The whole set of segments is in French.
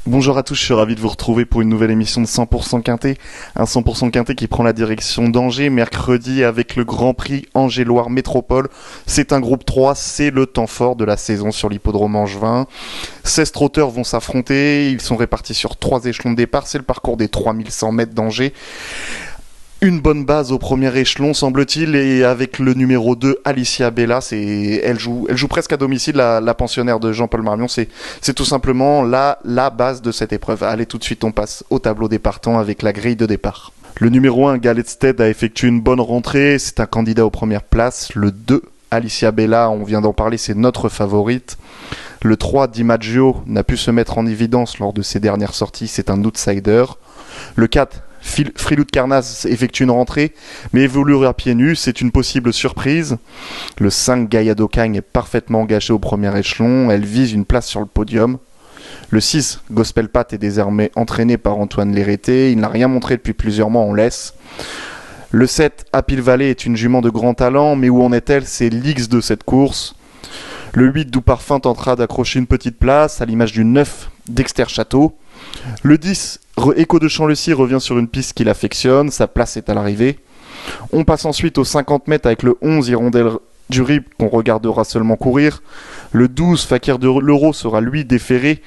Bonjour à tous, je suis ravi de vous retrouver pour une nouvelle émission de 100% Quintet. Un 100% Quintet qui prend la direction d'Angers mercredi avec le Grand Prix Angers-Loire Métropole. C'est un groupe 3, c'est le temps fort de la saison sur l'hippodrome angevin. 16 trotteurs vont s'affronter, ils sont répartis sur 3 échelons de départ, c'est le parcours des 3100 mètres d'Angers. Une bonne base au premier échelon, semble-t-il, et avec le numéro 2, Alicia Bella, elle joue presque à domicile, la pensionnaire de Jean-Paul Marmion, c'est tout simplement la base de cette épreuve. Allez, tout de suite, on passe au tableau des partants avec la grille de départ. Le numéro 1, Galetsted, a effectué une bonne rentrée, c'est un candidat aux premières places. Le 2, Alicia Bella, on vient d'en parler, c'est notre favorite. Le 3, DiMaggio, n'a pu se mettre en évidence lors de ses dernières sorties, c'est un outsider. Le 4, Frilou de Carnas effectue une rentrée, mais évoluera pieds nus, c'est une possible surprise. Le 5, Gaïa d'Ocagne, est parfaitement engagé au premier échelon, elle vise une place sur le podium. Le 6, Gospel Pat, est désormais entraîné par Antoine Lérété, il n'a rien montré depuis plusieurs mois, on laisse. Le 7, Apil Valley, est une jument de grand talent, mais où en est-elle? C'est l'X de cette course. Le 8, Doux Parfum, tentera d'accrocher une petite place, à l'image du 9, Dexter Château. Le 10, Echo de Champ-le-Cy, revient sur une piste qu'il affectionne, sa place est à l'arrivée. On passe ensuite aux 50 mètres avec le 11, Hirondelle du Rip, qu'on regardera seulement courir. Le 12, Fakir de l'Euro, sera lui déféré,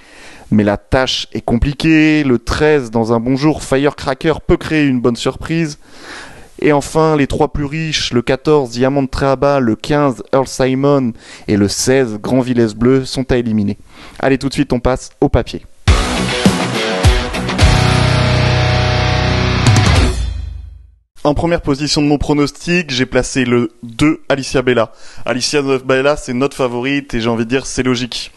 mais la tâche est compliquée. Le 13, dans un bon jour, Firecracker peut créer une bonne surprise. Et enfin, les 3 plus riches, le 14, Diamant de Tréaba, le 15, Earl Simon et le 16, Grand Villesse Bleu, sont à éliminer. Allez, tout de suite, on passe au papier. En première position de mon pronostic, j'ai placé le 2, Alicia Bella. Alicia Bella, c'est notre favorite et j'ai envie de dire, c'est logique.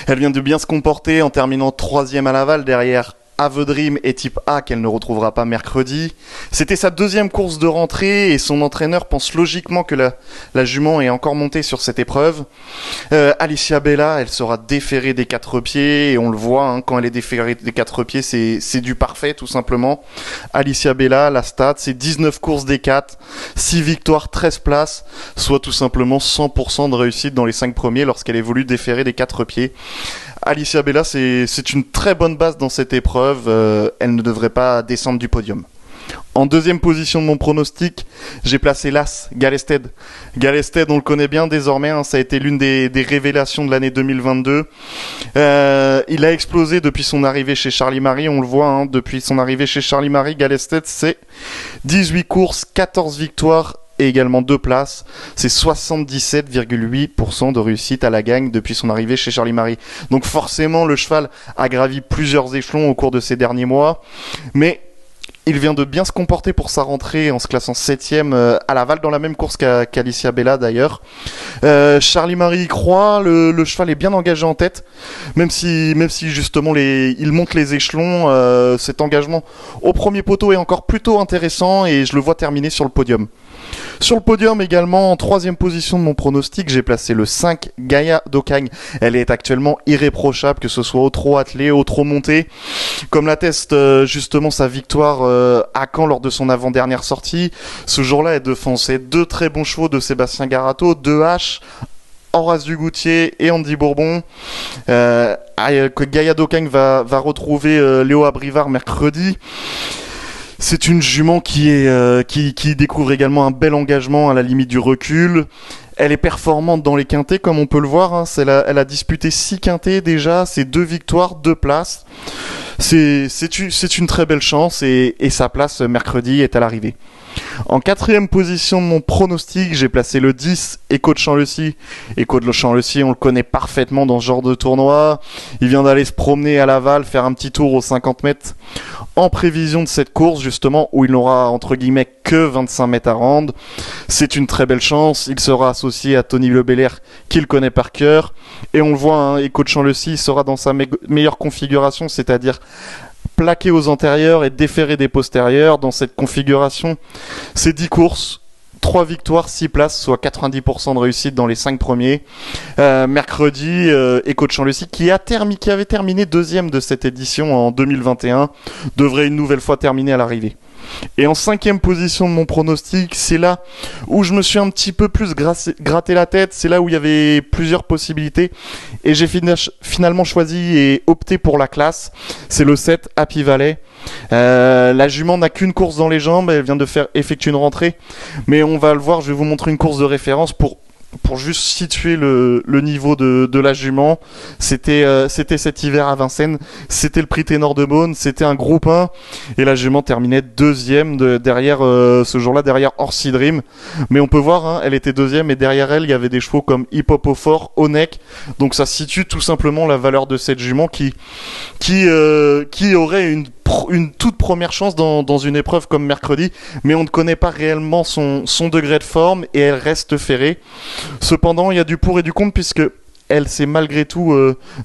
Elle vient de bien se comporter en terminant 3e à Laval derrière Avedream et Type A qu'elle ne retrouvera pas mercredi. C'était sa 2e course de rentrée et son entraîneur pense logiquement que la jument est encore montée sur cette épreuve. Alicia Bella, elle sera déférée des 4 pieds et on le voit, quand elle est déférée des 4 pieds, c'est du parfait tout simplement. Alicia Bella, la stat, c'est 19 courses des 4, 6 victoires, 13 places, soit tout simplement 100% de réussite dans les 5 premiers lorsqu'elle évolue déférée des 4 pieds. Alicia Bella, c'est une très bonne base dans cette épreuve, elle ne devrait pas descendre du podium. En 2e position de mon pronostic, j'ai placé l'As, Galetsted. Galetsted, on le connaît bien désormais, ça a été l'une des révélations de l'année 2022. Il a explosé depuis son arrivée chez Charlie Marie, on le voit, depuis son arrivée chez Charlie Marie, Galetsted, c'est 18 courses, 14 victoires, et également 2 places, c'est 77,8% de réussite à la gagne depuis son arrivée chez Charlie Marie. Donc forcément, le cheval a gravi plusieurs échelons au cours de ces derniers mois, mais il vient de bien se comporter pour sa rentrée en se classant 7e à Laval, dans la même course qu'Alicia Bella d'ailleurs. Charlie Marie y croit, le cheval est bien engagé en tête, même si justement il monte les échelons, cet engagement au premier poteau est encore plutôt intéressant et je le vois terminer sur le podium. Sur le podium également, en 3e position de mon pronostic, j'ai placé le 5, Gaïa d'Ocagne. Elle est actuellement irréprochable, que ce soit au trot attelé, au trot monté. Comme l'atteste justement sa victoire à Caen lors de son avant-dernière sortie. Ce jour-là, elle défonçait 2 très bons chevaux de Sébastien Garato, 2 H, Horace Dugoutier et Andy Bourbon. Gaïa d'Ocagne va retrouver Léo Abrivard mercredi. C'est une jument qui découvre également un bel engagement à la limite du recul. Elle est performante dans les quintets, comme on peut le voir. Elle a disputé 6 quintets déjà, c'est 2 victoires, 2 places. C'est une très belle chance et sa place mercredi est à l'arrivée. En 4e position de mon pronostic, j'ai placé le 10, Echo de Champ-le-Cy. Echo de Champ-le-Cy, on le connaît parfaitement dans ce genre de tournoi. Il vient d'aller se promener à Laval, faire un petit tour aux 50 mètres en prévision de cette course, justement, où il n'aura, entre guillemets, que 25 mètres à rendre. C'est une très belle chance. Il sera associé à Tony Lebelair, qu'il connaît par cœur. Et on le voit, Echo de Champ-le-Cy sera dans sa meilleure configuration, c'est-à-dire plaqué aux antérieurs et déféré des postérieurs. Dans cette configuration, c'est 10 courses, 3 victoires, 6 places, soit 90% de réussite dans les 5 premiers. Mercredi, Echo de Champ-le-Cy, qui avait terminé 2e de cette édition en 2021, devrait une nouvelle fois terminer à l'arrivée. Et en 5e position de mon pronostic, c'est là où je me suis un petit peu plus gratté la tête, c'est là où il y avait plusieurs possibilités et j'ai finalement choisi et opté pour la classe. C'est le 7 Happy Valley. La jument n'a qu'une course dans les jambes, elle vient de faire effectuer une rentrée, mais on va le voir, je vais vous montrer une course de référence pour juste situer le niveau de la jument. C'était cet hiver à Vincennes, c'était le prix Ténor de Beaune, c'était un groupe 1 et la jument terminait deuxième derrière ce jour-là, derrière Orsi Dream. Mais on peut voir, hein, elle était deuxième et derrière elle, il y avait des chevaux comme Hip Hop au Fort, Onek. Donc ça situe tout simplement la valeur de cette jument qui aurait une toute première chance dans une épreuve comme mercredi, mais on ne connaît pas réellement son degré de forme et elle reste ferrée. Cependant, il y a du pour et du contre puisque elle s'est malgré tout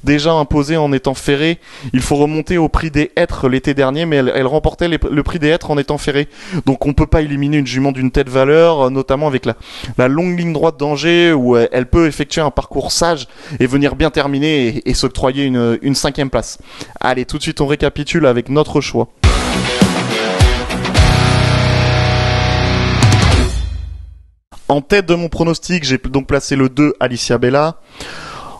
déjà imposée en étant ferrée. Il faut remonter au prix des hêtres l'été dernier, mais elle remportait le prix des hêtres en étant ferrée. Donc on peut pas éliminer une jument d'une telle valeur, notamment avec la longue ligne droite d'Angers où elle peut effectuer un parcours sage et venir bien terminer et s'octroyer une 5e place. Allez, tout de suite on récapitule avec notre choix. En tête de mon pronostic, j'ai donc placé le 2 Alicia Bella.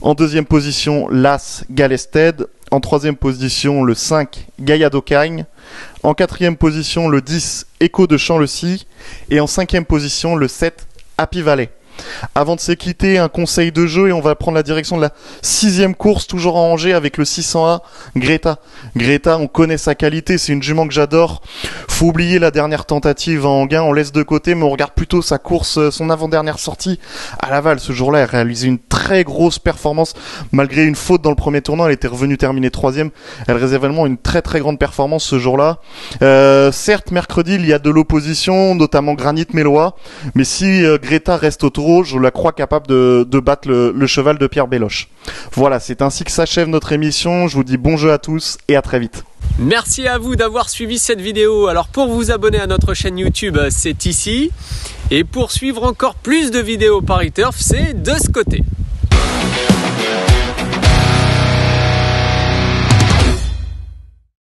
En 2e position, l'As Galested. En 3e position, le 5 Gaïa d'Ocagne. En 4e position, le 10 Echo de Champ-le-Cy. Et en 5e position, le 7 Happy Valley. Avant de se quitter, un conseil de jeu et on va prendre la direction de la 6e course, toujours à Angers avec le 601 Greta. Greta, on connaît sa qualité, c'est une jument que j'adore. Faut oublier la dernière tentative en gain, on laisse de côté, mais on regarde plutôt sa course, son avant-dernière sortie à Laval. Ce jour-là, elle réalisait une très grosse performance. Malgré une faute dans le premier tournant, elle était revenue terminer 3e. Elle réalisait vraiment une très très grande performance ce jour-là. Certes, mercredi, il y a de l'opposition, notamment Granit Mélois, mais si Greta reste au taureau, je la crois capable de battre le cheval de Pierre Belloche. Voilà, c'est ainsi que s'achève notre émission. Je vous dis bon jeu à tous et à très vite. Merci à vous d'avoir suivi cette vidéo. Alors pour vous abonner à notre chaîne YouTube, c'est ici. Et pour suivre encore plus de vidéos Paris Turf, c'est de ce côté.